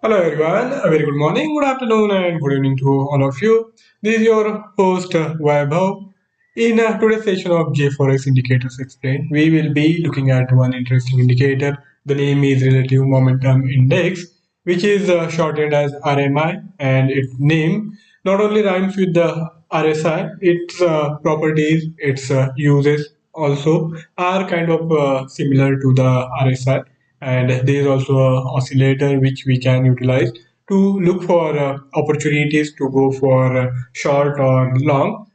Hello everyone, a very good morning, good afternoon and good evening to all of you. This is your host Vaibhav. In today's session of JForex Indicators Explained, we will be looking at one interesting indicator. The name is Relative Momentum Index, which is shortened as RMI, and its name not only rhymes with the RSI, its properties, its uses also are kind of similar to the RSI, and there is also a oscillator which we can utilize to look for opportunities to go for short or long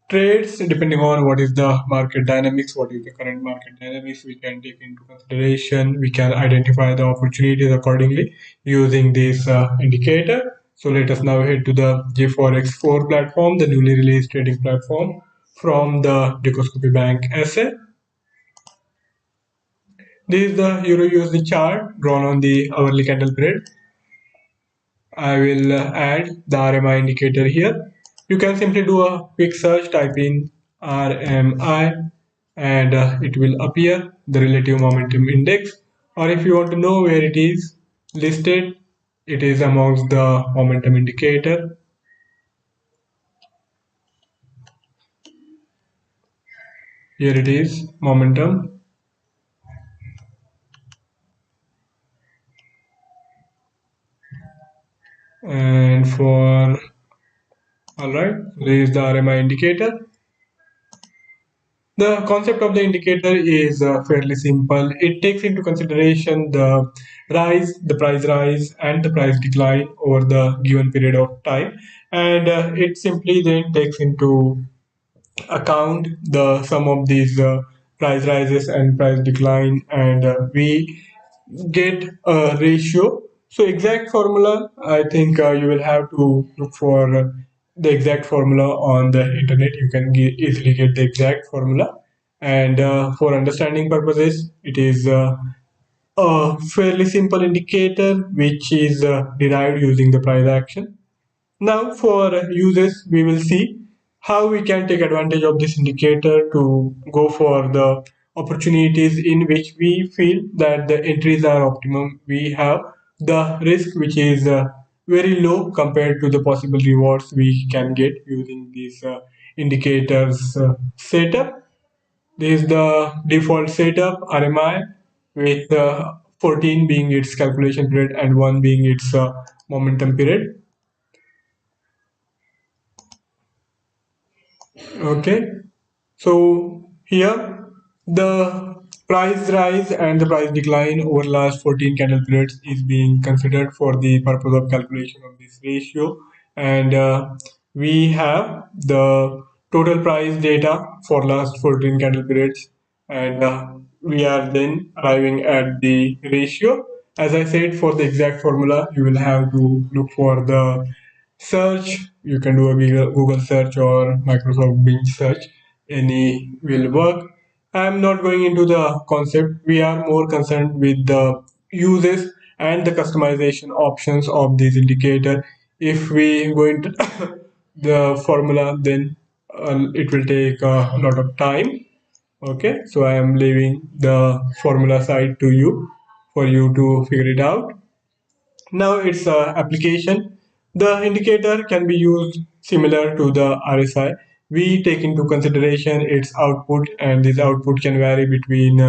trades depending on what is the market dynamics, what is the current market dynamics. We can take into consideration, we can identify the opportunities accordingly using this indicator. So let us now head to the JForex 4 platform, the newly released trading platform from the Dukascopy Bank SA. This is the Euro USD chart drawn on the hourly candle grid. I will add the RMI indicator here. You can simply do a quick search, type in RMI, and it will appear the relative momentum index. Or if you want to know where it is listed, it is amongst the momentum indicator. Here it is, momentum. And for alright, there is the RMI indicator. The concept of the indicator is fairly simple. It takes into consideration the price rise, and the price decline over the given period of time, and it simply then takes into account the sum of these price rises and price decline, and we get a ratio. So exact formula, I think you will have to look for the exact formula on the internet. You can easily get the exact formula, and for understanding purposes, it is a fairly simple indicator which is derived using the price action. Now for uses, we will see how we can take advantage of this indicator to go for the opportunities in which we feel that the entries are optimum. We have the risk which is very low compared to the possible rewards we can get using these indicators setup. This is the default setup RMI with 14 being its calculation period and 1 being its momentum period. Okay, so here the price rise and the price decline over last 14 candle periods is being considered for the purpose of calculation of this ratio, and we have the total price data for last 14 candle periods, and we are then arriving at the ratio. As I said, for the exact formula you will have to look for the search. You can do a Google search or Microsoft Bing search, any will work. I'm not going into the concept. We are more concerned with the uses and the customization options of this indicator. If we go into the formula, then it will take a lot of time. Okay, so I am leaving the formula side to you for you to figure it out. Now its application. The indicator can be used similar to the RSI. We take into consideration its output, and this output can vary between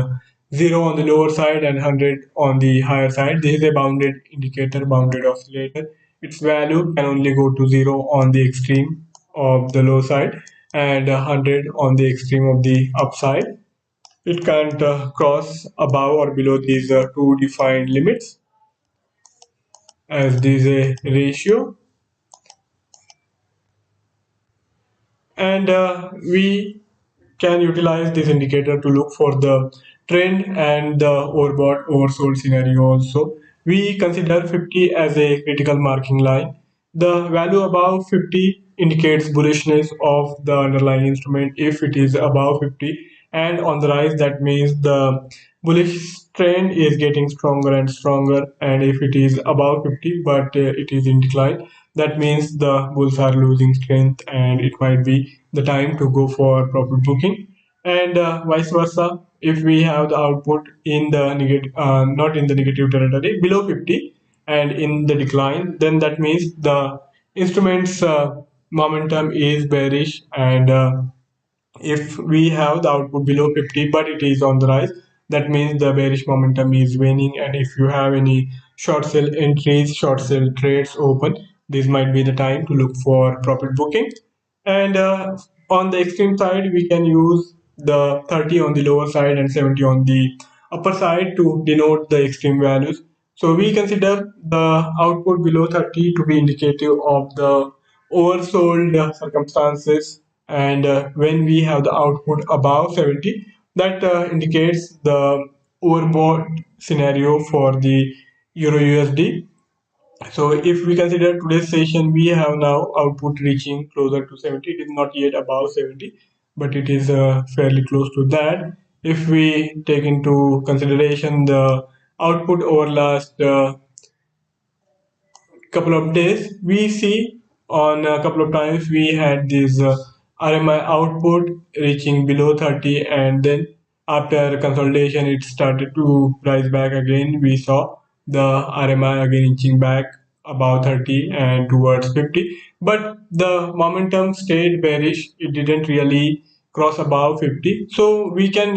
0 on the lower side and 100 on the higher side. This is a bounded indicator, bounded oscillator. Its value can only go to 0 on the extreme of the low side and 100 on the extreme of the upside. It can't cross above or below these two defined limits, as there is a ratio, and we can utilize this indicator to look for the trend and the overbought oversold scenario also. We consider 50 as a critical marking line. The value above 50 indicates bullishness of the underlying instrument. If it is above 50 and on the rise, that means the bullish trend is getting stronger and stronger. And if it is above 50 but it is in decline, that means the bulls are losing strength and it might be the time to go for profit booking, and vice versa. If we have the output in the negative, not in the negative territory below 50, and in the decline, then that means the instrument's momentum is bearish. And if we have the output below 50 but it is on the rise, that means the bearish momentum is waning. And if you have any short sell entries, short sell trades open, this might be the time to look for profit booking. And on the extreme side, we can use the 30 on the lower side and 70 on the upper side to denote the extreme values. So we consider the output below 30 to be indicative of the oversold circumstances. And when we have the output above 70, that indicates the overbought scenario for the Euro USD. So if we consider today's session, we have now output reaching closer to 70. It is not yet above 70, but it is fairly close to that. If we take into consideration the output over last couple of days, we see on a couple of times we had this RMI output reaching below 30, and then after consolidation it started to rise back again. We saw the RMI again inching back above 30 and towards 50, but the momentum stayed bearish. It didn't really cross above 50. So we can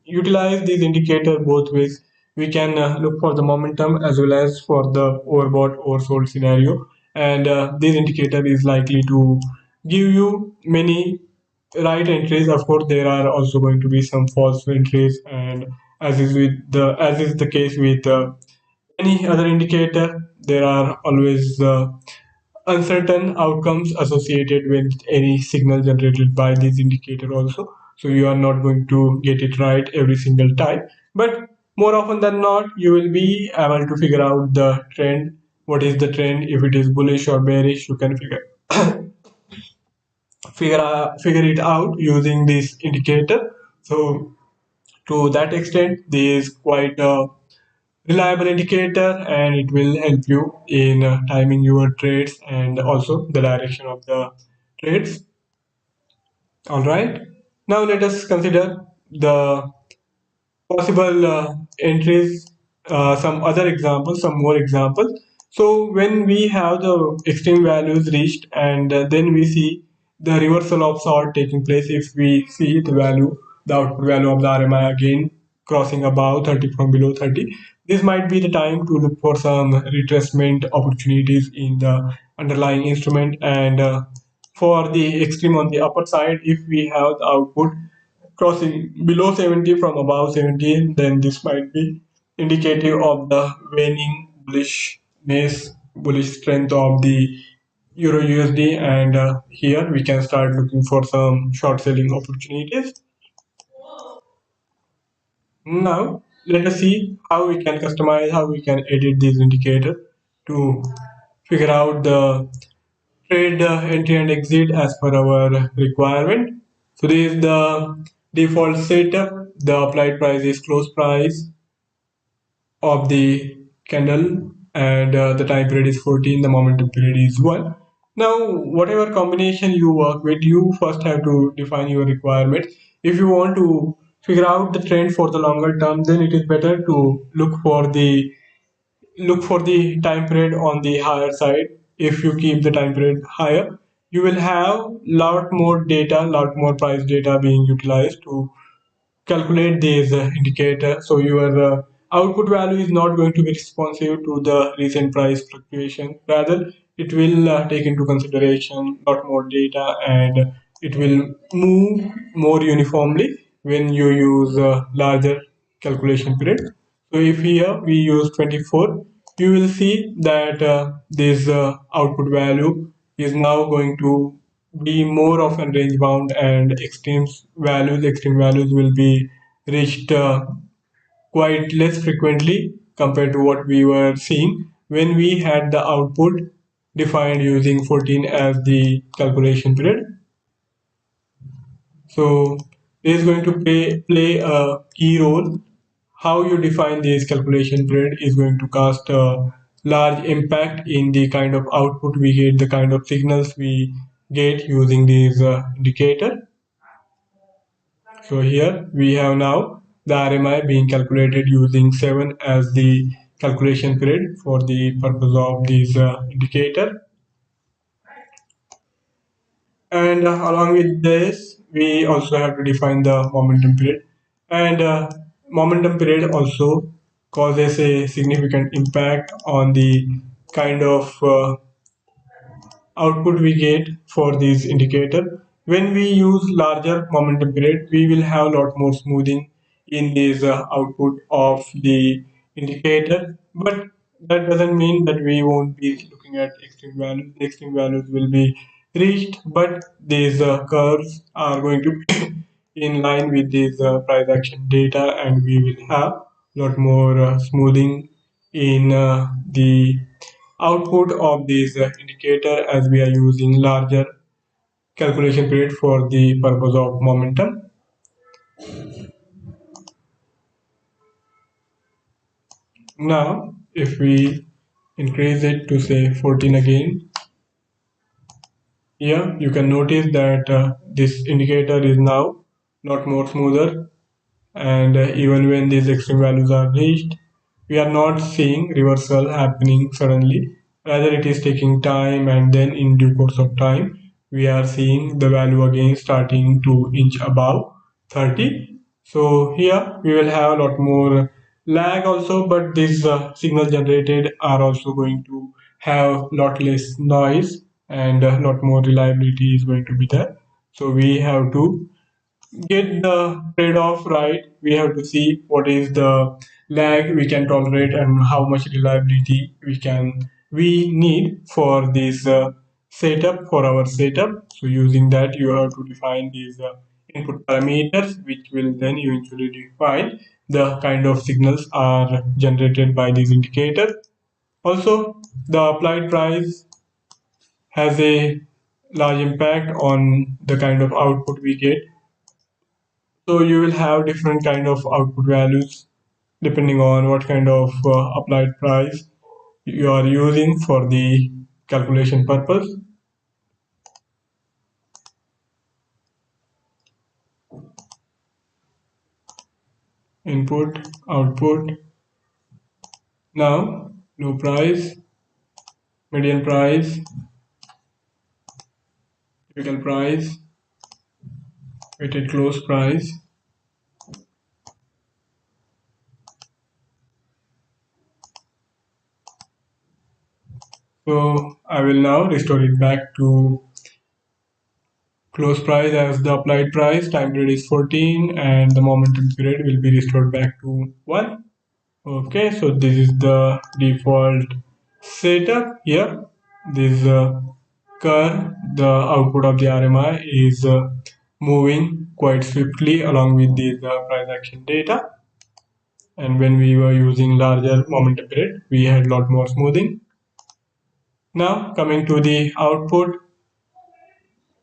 utilize this indicator both ways. We can look for the momentum as well as for the overbought oversold scenario. And this indicator is likely to give you many right entries. Of course, there are also going to be some false entries, and as is the case with any other indicator, there are always uncertain outcomes associated with any signal generated by this indicator also. So you are not going to get it right every single time, but more often than not you will be able to figure out the trend. What is the trend? If it is bullish or bearish, you can figure it out using this indicator. So to that extent, this is quite a reliable indicator, and it will help you in timing your trades and also the direction of the trades. All right, now let us consider the possible entries, some other examples, some more examples. So when we have the extreme values reached, and then we see the reversal of sort taking place. If we see the output value of the RMI again crossing above 30 from below 30, this might be the time to look for some retracement opportunities in the underlying instrument. And for the extreme on the upper side, if we have the output crossing below 70 from above 70, then this might be indicative of the waning bullish strength of the Euro USD. And here we can start looking for some short selling opportunities. Now let us see how we can customize, how we can edit this indicator to figure out the trade entry and exit as per our requirement. So this is the default setup. The applied price is close price of the candle, and the time period is 14, the momentum period is 1. Now whatever combination you work with, you first have to define your requirement. If you want to figure out the trend for the longer term, then it is better to look for the time period on the higher side. If you keep the time period higher, you will have lot more data, lot more price data being utilized to calculate this indicator. So your output value is not going to be responsive to the recent price fluctuation. Rather, it will take into consideration a lot more data, and it will move more uniformly when you use a larger calculation period. So if here we use 24, you will see that this output value is now going to be more of a range bound, and extreme values will be reached quite less frequently compared to what we were seeing when we had the output defined using 14 as the calculation period. So this is going to play a key role. How you define this calculation period is going to cast a large impact in the kind of output we get, the kind of signals we get using this indicator. So here we have now the RMI being calculated using 7 as the calculation period for the purpose of this indicator. And along with this, we also have to define the momentum period. And momentum period also causes a significant impact on the kind of output we get for this indicator. When we use larger momentum period, we will have a lot more smoothing in this output of the indicator. But that doesn't mean that we won't be looking at extreme values. The extreme values will be reached, but these curves are going to be in line with this price action data, and we will have a lot more smoothing in the output of this indicator, as we are using larger calculation period for the purpose of momentum. Now if we increase it to say 14 again, here you can notice that this indicator is now not more smoother, and even when these extreme values are reached, we are not seeing reversal happening suddenly. Rather, it is taking time, and then in due course of time, we are seeing the value again starting to inch above 30. So here we will have a lot more lag also, but these signals generated are also going to have lot less noise, and a lot more reliability is going to be there. So we have to get the trade-off right. We have to see what is the lag we can tolerate and how much reliability we need for this setup, for our setup. So using that, you have to define these input parameters, which will then eventually define the kind of signals are generated by these indicators. Also, the applied price has a large impact on the kind of output we get. So you will have different kind of output values depending on what kind of applied price you are using for the calculation purpose. Input, output. Now, low price, median price, typical price, weighted close price. So I will now restore it back to close price as the applied price. Time period is 14, and the momentum period will be restored back to 1. Okay, so this is the default setup here. This curve, the output of the RMI is moving quite swiftly along with the price action data. And when we were using larger momentum period, we had a lot more smoothing. Now coming to the output,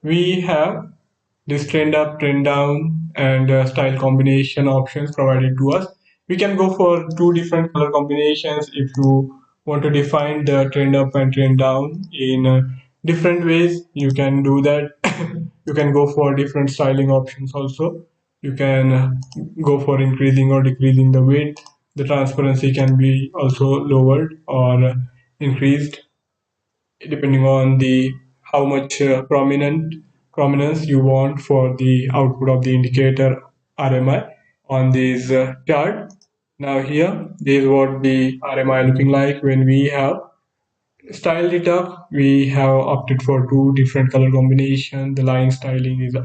we have this trend up, trend down, and style combination options provided to us. We can go for two different color combinations if you want to define the trend up and trend down in different ways. You can do that. You can go for different styling options also. You can go for increasing or decreasing the width. The transparency can be also lowered or increased depending on the how much prominence you want for the output of the indicator RMI on this chart. Now here, this is what the RMI looking like when we have styled it up. We have opted for two different color combination. The line styling is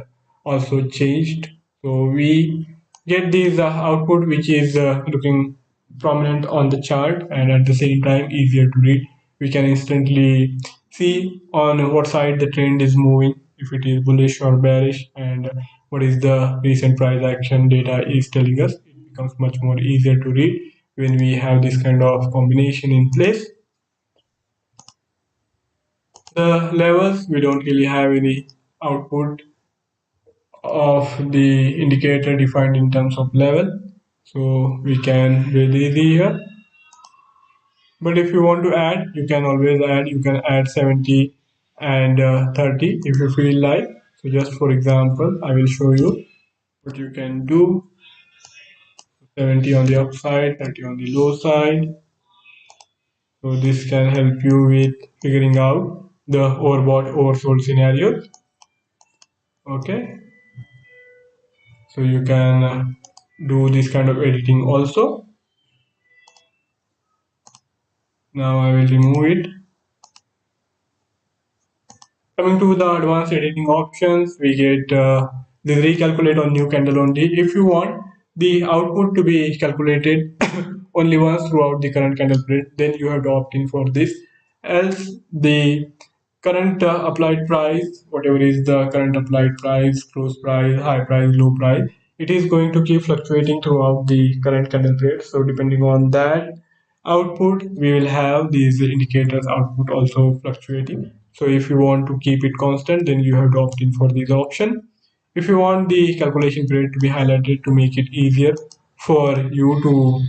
also changed. So we get this output which is looking prominent on the chart and at the same time easier to read. We can instantly see on what side the trend is moving, if it is bullish or bearish, and what is the recent price action data is telling us. It becomes much more easier to read when we have this kind of combination in place. The levels, we don't really have any output of the indicator defined in terms of level, so we can really easy here. But if you want to add, you can always add. You can add 70 and 30 if you feel like. So just for example, I will show you what you can do. 70 on the upside, 30 on the low side. So this can help you with figuring out the overbought oversold scenario. Okay, so you can do this kind of editing also. Now I will remove it. Coming to the advanced editing options, we get the recalculate on new candle only. If you want the output to be calculated only once throughout the current candle period, then you have to opt in for this. Else, the current applied price, whatever is the current applied price, close price, high price, low price, it is going to keep fluctuating throughout the current candle period. So depending on that output, we will have these indicators output also fluctuating. So if you want to keep it constant, then you have to opt in for this option. If you want the calculation period to be highlighted to make it easier for you to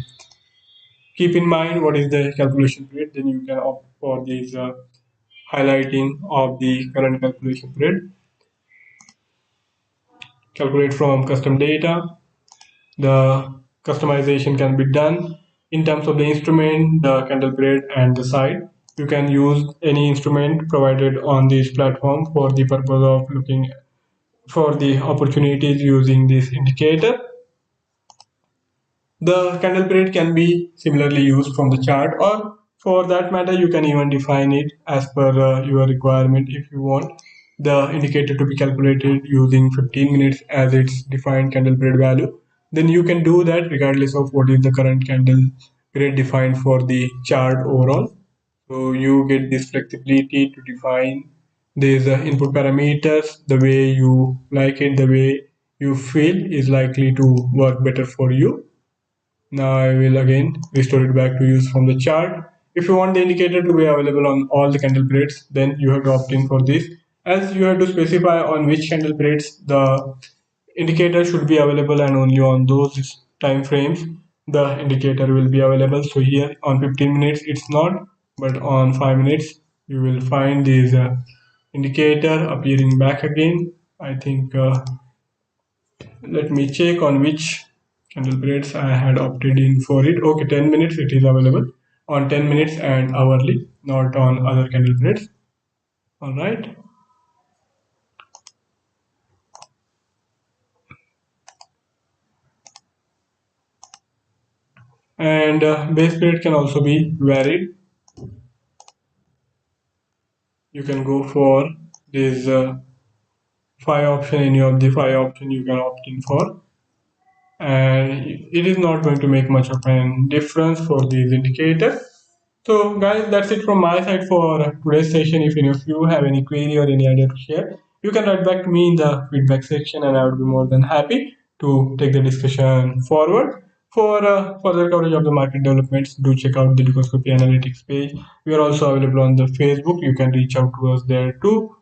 keep in mind what is the calculation period, then you can opt for this highlighting of the current calculation period. Calculate from custom data. The customization can be done in terms of the instrument, the candle period, and the site. You can use any instrument provided on this platform for the purpose of looking for the opportunities using this indicator. The candle period can be similarly used from the chart, or for that matter, you can even define it as per your requirement. If you want the indicator to be calculated using 15 minutes as its defined candle period value, then you can do that regardless of what is the current candle period defined for the chart overall. So you get this flexibility to define these input parameters the way you like it, the way you feel is likely to work better for you. Now I will again restore it back to use from the chart. If you want the indicator to be available on all the candle periods, then you have to opt in for this. As you have to specify on which candle periods the indicator should be available, and only on those time frames the indicator will be available. So here on 15 minutes it's not, but on 5 minutes you will find this indicator appearing back again. I think let me check on which candle periods I had opted in for it. Okay, 10 minutes it is available on 10 minutes and hourly, not on other candle periods. All right. And base period can also be varied. You can go for this five option, any of the five option you can opt in for. And it is not going to make much of a difference for these indicators. So guys, that's it from my side for today's session. If any of you have any query or any idea to share, you can write back to me in the feedback section and I would be more than happy to take the discussion forward. For further coverage of the market developments, do check out the Dukascopy Analytics page. We are also available on the Facebook. You can reach out to us there too.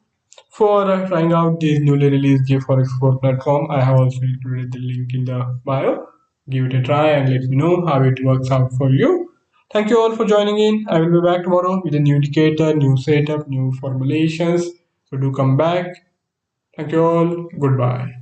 For trying out this newly released JForex 4 platform, I have also included the link in the bio. Give it a try and let me know how it works out for you. Thank you all for joining in. I will be back tomorrow with a new indicator, new setup, new formulations. So do come back. Thank you all. Goodbye.